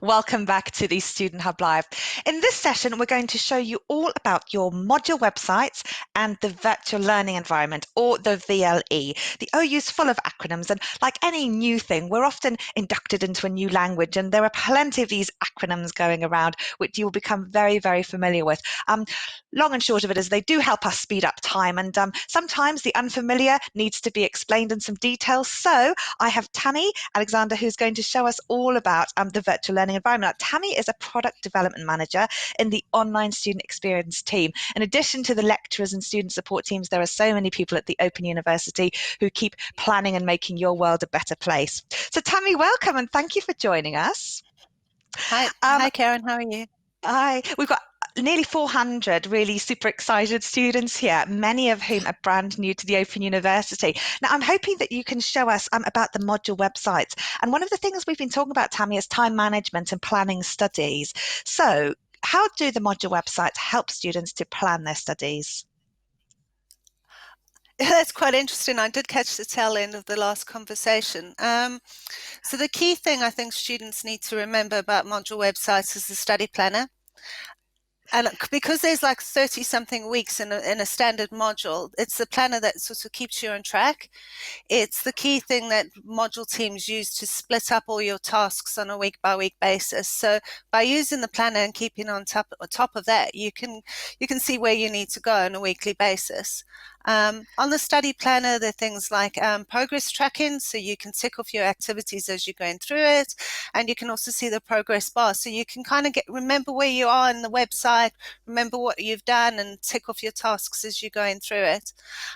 Welcome back to the Student Hub Live. In this session, we're going to show you all about your module websites and the virtual learning environment, or the VLE. The OU's full of acronyms, and like any new thing, we're often inducted into a new language, and there are plenty of these acronyms going around, which you will become very, very familiar with. Long and short of it is they do help us speed up time, and sometimes the unfamiliar needs to be explained in some detail. So I have Tammy Alexander, who's going to show us all about the virtual learning environment. Tammy is a product development manager in the online student experience team. In addition to the lecturers and student support teams, there are so many people at the Open University who keep planning and making your world a better place. So Tammy, welcome and thank you for joining us. Hi, Karen. How are you? Hi. We've got nearly 400 really super excited students here, many of whom are brand new to the Open University. Now, I'm hoping that you can show us about the module websites. And one of the things we've been talking about, Tammy, is time management and planning studies. So how do the module websites help students to plan their studies? That's quite interesting. I did catch the tail end of the last conversation. So the key thing I think students need to remember about module websites is the study planner. And because there's like 30 something weeks in a standard module, it's the planner that sort of keeps you on track. It's the key thing that module teams use to split up all your tasks on a week by week basis. So by using the planner and keeping on top of that, you can see where you need to go on a weekly basis. On the study planner, there are things like progress tracking, so you can tick off your activities as you're going through it, and you can also see the progress bar, so you can kind of remember where you are in the website, remember what you've done, and tick off your tasks as you're going through it.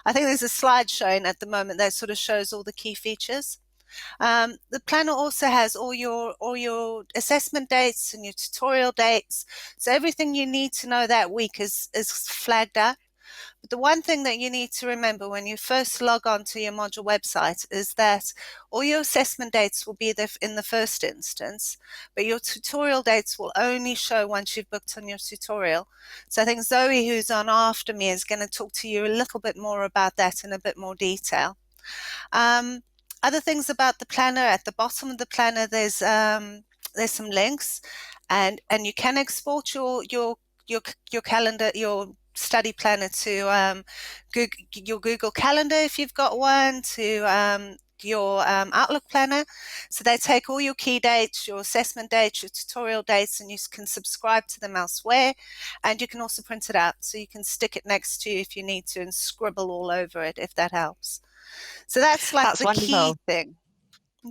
I think there's a slide showing at the moment that sort of shows all the key features. The planner also has all your assessment dates and your tutorial dates, so everything you need to know that week is flagged up. But the one thing that you need to remember when you first log on to your module website is that all your assessment dates will be there in the first instance, but your tutorial dates will only show once you've booked on your tutorial. So I think Zoe, who's on after me, is going to talk to you a little bit more about that in a bit more detail. Other things about the planner, at the bottom of the planner, there's some links, and you can export your calendar, your study planner to your Google Calendar if you've got one, to your Outlook planner. So they take all your key dates, your assessment dates, your tutorial dates, and you can subscribe to them elsewhere. And you can also print it out, so you can stick it next to you if you need to and scribble all over it, if that helps. So that's like That's the key wonderful. thing.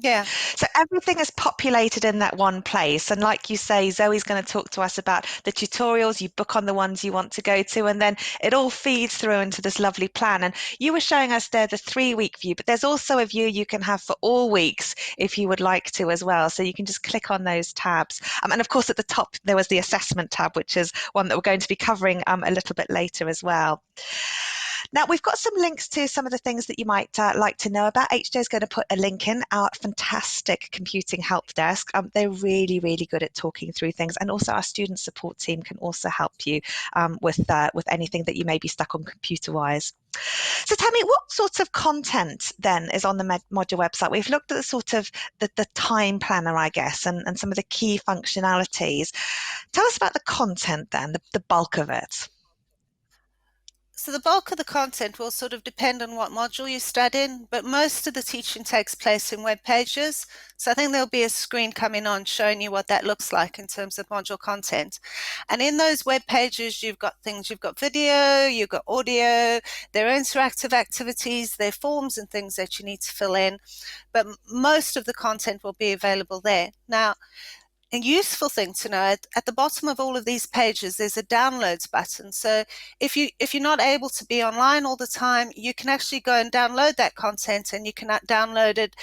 Yeah. So everything is populated in that one place. And like you say, Zoe's going to talk to us about the tutorials. You book on the ones you want to go to, and then it all feeds through into this lovely plan. And you were showing us there the 3-week view, but there's also a view you can have for all weeks if you would like to as well. So you can just click on those tabs. And of course, at the top, there was the assessment tab, which is one that we're going to be covering a little bit later as well. Now, we've got some links to some of the things that you might like to know about. HJ is going to put a link in, our fantastic computing help desk. They're really, really good at talking through things. And also our student support team can also help you with anything that you may be stuck on computer-wise. So tell me, what sorts of content then is on the module website? We've looked at the sort of the time planner, I guess, and some of the key functionalities. Tell us about the content then, the bulk of it. So the bulk of the content will sort of depend on what module you study, but most of the teaching takes place in web pages. So I think there'll be a screen coming on showing you what that looks like in terms of module content. And in those web pages, you've got video, you've got audio, there are interactive activities, there are forms and things that you need to fill in, but most of the content will be available there. Now, a useful thing to know, at the bottom of all of these pages, there's a downloads button. So if you're not able to be online all the time, you can actually go and download that content, and you can download it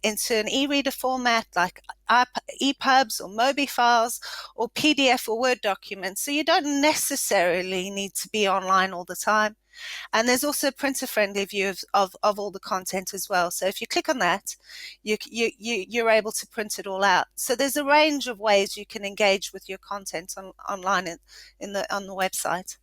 into an e-reader format like EPUBs or MOBI files or PDF or Word documents. So you don't necessarily need to be online all the time. And there's also a printer-friendly view of all the content as well. So if you click on that, you're able to print it all out. So there's a range of ways you can engage with your content online on the website.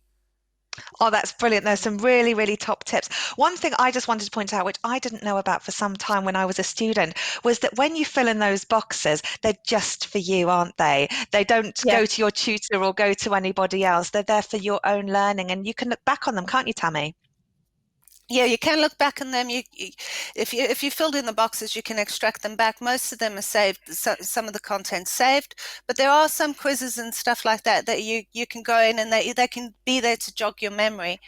Oh, that's brilliant. There's some really, really top tips. One thing I just wanted to point out, which I didn't know about for some time when I was a student, was that when you fill in those boxes, they're just for you, aren't they? They don't Yeah. go to your tutor or go to anybody else. They're there for your own learning, and you can look back on them, can't you, Tammy? Yeah, you can look back on them. If you filled in the boxes, you can extract them back. Most of them are saved. Some of the content's saved, but there are some quizzes and stuff like that that you can go in and they can be there to jog your memory.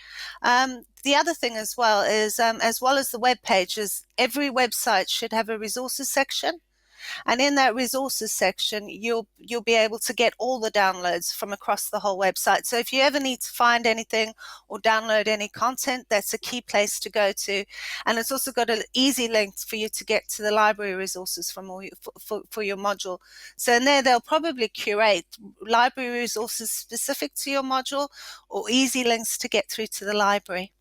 The other thing as well as the web pages, every website should have a resources section. And in that resources section, you'll be able to get all the downloads from across the whole website. So if you ever need to find anything or download any content, that's a key place to go to. And it's also got an easy link for you to get to the library resources for your module. So in there, they'll probably curate library resources specific to your module or easy links to get through to the library.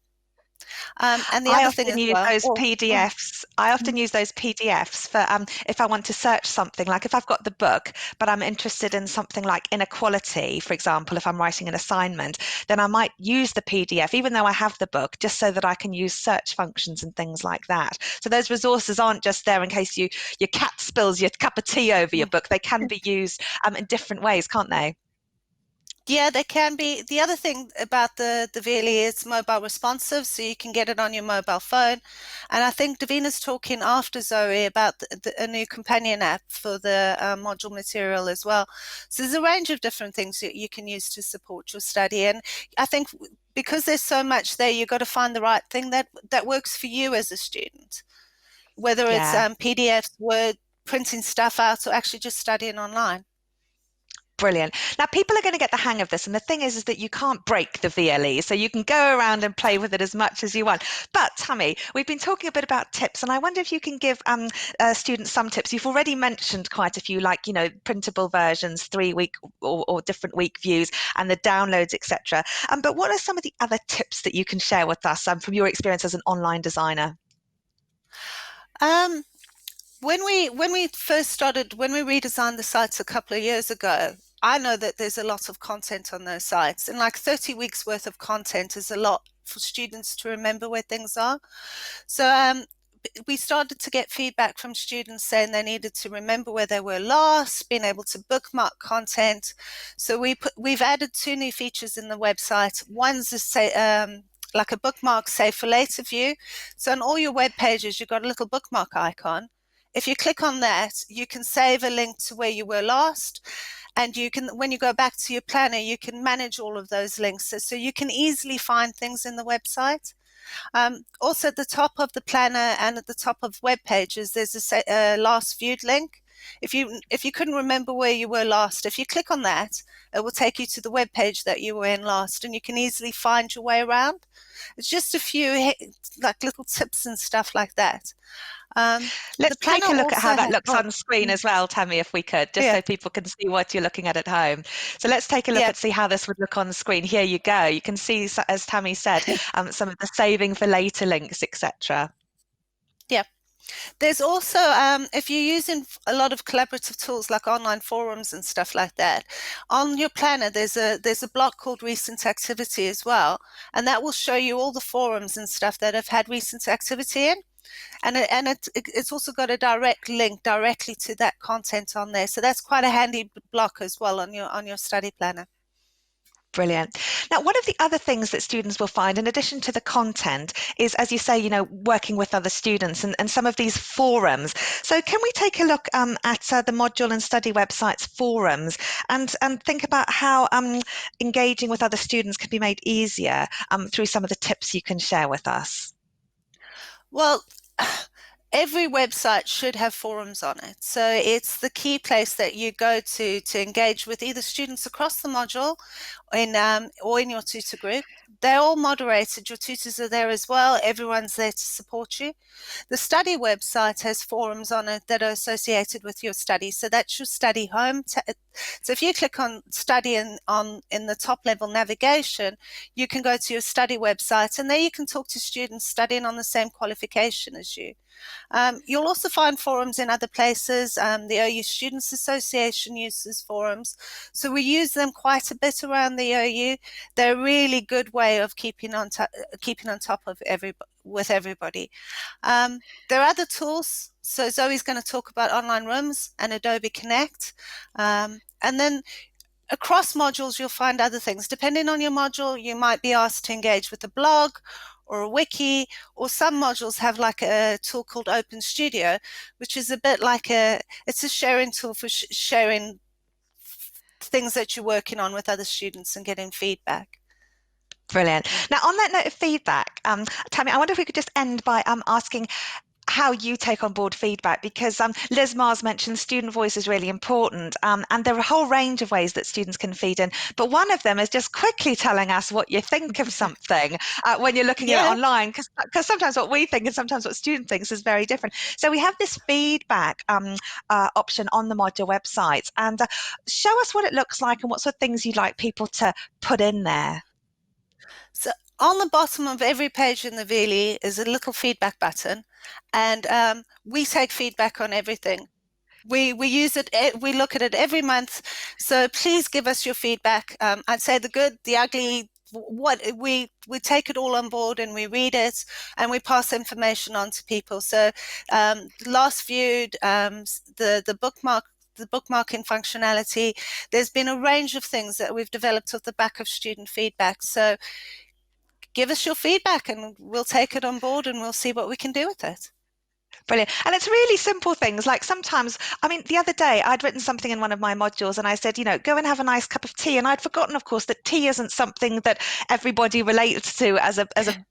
And the I other thing often as use well, those PDFs. I often mm, use those PDFs for if I want to search something, like if I've got the book, but I'm interested in something like inequality, for example, if I'm writing an assignment, then I might use the PDF, even though I have the book, just so that I can use search functions and things like that. So those resources aren't just there in case your cat spills your cup of tea over your book. They can be used in different ways, can't they? yeah, they can be. The other thing about the VLE is mobile responsive, so you can get it on your mobile phone. And I think Davina's talking after Zoe about a new companion app for the module material as well. So there's a range of different things that you can use to support your study. And I think because there's so much there, you've got to find the right thing that works for you as a student, whether it's Yeah. PDFs, Word, printing stuff out, or actually just studying online. Brilliant. Now, people are going to get the hang of this. And the thing is that you can't break the VLE. So you can go around and play with it as much as you want. But, Tammy, we've been talking a bit about tips. And I wonder if you can give students some tips. You've already mentioned quite a few, like, printable versions, 3-week or different week views, and the downloads, etc. But what are some of the other tips that you can share with us from your experience as an online designer? Um, when we first started, when we redesigned the sites a couple of years ago, I know that there's a lot of content on those sites, and like 30 weeks worth of content is a lot for students to remember where things are. So we started to get feedback from students saying they needed to remember where they were last, being able to bookmark content. So we've added 2 new features in the website. One's like a bookmark save for later view. So on all your web pages, you've got a little bookmark icon. If you click on that, you can save a link to where you were last. And you can, when you go back to your planner, you can manage all of those links. So you can easily find things in the website. Also, at the top of the planner and at the top of web pages, there's a last viewed link. If you couldn't remember where you were last, if you click on that, it will take you to the web page that you were in last, and you can easily find your way around. It's just a few like little tips and stuff like that. The Let's planner take a look at also how that has, looks on screen as well, Tammy, if we could, just yeah, so people can see what you're looking at home. So let's take a look yeah, see how this would look on the screen. Here you go. You can see, as Tammy said, some of the saving for later links, etc. yeah. There's also, if you're using a lot of collaborative tools like online forums and stuff like that, on your planner there's a block called recent activity as well, and that will show you all the forums and stuff that have had recent activity in, and it's also got a direct link directly to that content on there. So that's quite a handy block as well on your study planner. Brilliant. Now, one of the other things that students will find, in addition to the content, is, as you say, working with other students and some of these forums. So can we take a look at the module and study website's forums and think about how engaging with other students can be made easier through some of the tips you can share with us? Well, every website should have forums on it. So it's the key place that you go to engage with either students across the module or in your tutor group. They're all moderated. Your tutors are there as well. Everyone's there to support you. The study website has forums on it that are associated with your study. So that's your study home. So if you click on study in the top level navigation, you can go to your study website, and there you can talk to students studying on the same qualification as you. You'll also find forums in other places. The OU Students Association uses forums. So we use them quite a bit around the OU. They're a really good way of keeping on top of everybody. There are other tools. So Zoe's going to talk about online rooms and Adobe Connect. And then across modules, you'll find other things. Depending on your module, you might be asked to engage with a blog or a wiki, or some modules have like a tool called Open Studio, which is a bit like it's a sharing tool for sharing things that you're working on with other students and getting feedback. Brilliant. Now, on that note of feedback, Tammy, I wonder if we could just end by asking how you take on board feedback, because Liz Mars mentioned student voice is really important, and there are a whole range of ways that students can feed in, but one of them is just quickly telling us what you think of something when you're looking at it online, because sometimes what we think and sometimes what student thinks is very different. So we have this feedback option on the module website, and show us what it looks like and what sort of things you'd like people to put in there. So on the bottom of every page in the VLE is a little feedback button, and we take feedback on everything. We use it, we look at it every month. So please give us your feedback. I'd say the good, the ugly, what we take it all on board, and we read it and we pass information on to people. So last viewed, the bookmarking functionality, there's been a range of things that we've developed off the back of student feedback. So give us your feedback and we'll take it on board and we'll see what we can do with it. Brilliant. And it's really simple things. Like sometimes, I mean, the other day I'd written something in one of my modules and I said, go and have a nice cup of tea. And I'd forgotten, of course, that tea isn't something that everybody relates to as a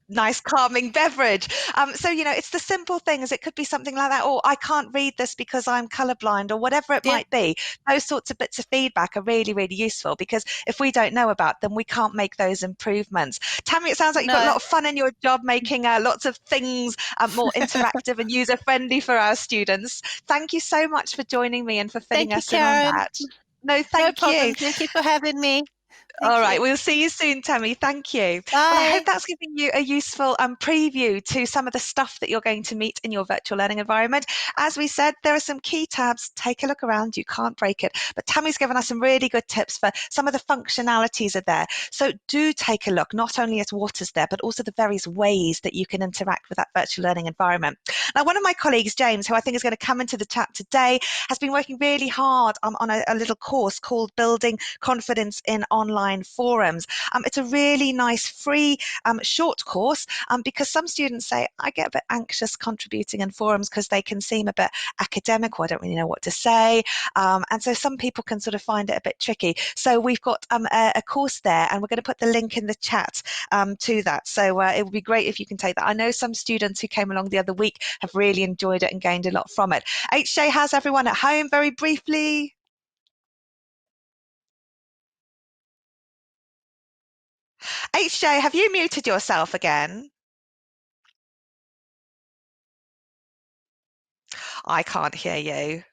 nice calming beverage. So, it's the simple things. It could be something like that, or I can't read this because I'm colorblind, or whatever it might be. Those sorts of bits of feedback are really, really useful, because if we don't know about them, we can't make those improvements. Tammy, it sounds like you've got a lot of fun in your job, making lots of things more interactive and user-friendly for our students. Thank you so much for joining me and for filling us in on that. No, thank you. No problem. Thank you for having me. All right, we'll see you soon, Tammy. Thank you. Bye. Well, I hope that's giving you a useful preview to some of the stuff that you're going to meet in your virtual learning environment. As we said, there are some key tabs. Take a look around. You can't break it. But Tammy's given us some really good tips for some of the functionalities are there. So do take a look, not only at what is there, but also the various ways that you can interact with that virtual learning environment. Now, one of my colleagues, James, who I think is going to come into the chat today, has been working really hard on a little course called Building Confidence in Online Forums. It's a really nice free short course, because some students say, I get a bit anxious contributing in forums because they can seem a bit academic, or I don't really know what to say, and so some people can sort of find it a bit tricky. So we've got a course there, and we're going to put the link in the chat to that. So it would be great if you can take that. I know some students who came along the other week have really enjoyed it and gained a lot from it. HJ, how's everyone at home, very briefly? HJ, have you muted yourself again? I can't hear you.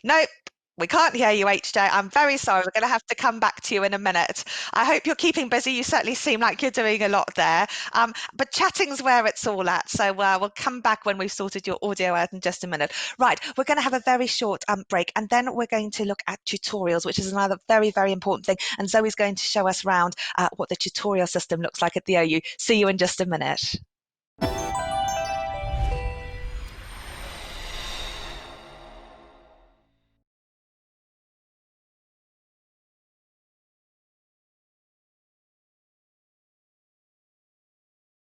Nope. We can't hear you, HJ. I'm very sorry. We're going to have to come back to you in a minute. I hope you're keeping busy. You certainly seem like you're doing a lot there. But chatting's where it's all at. So we'll come back when we've sorted your audio out in just a minute. Right, we're going to have a very short break, and then we're going to look at tutorials, which is another very, very important thing. And Zoe's going to show us around what the tutorial system looks like at the OU. See you in just a minute.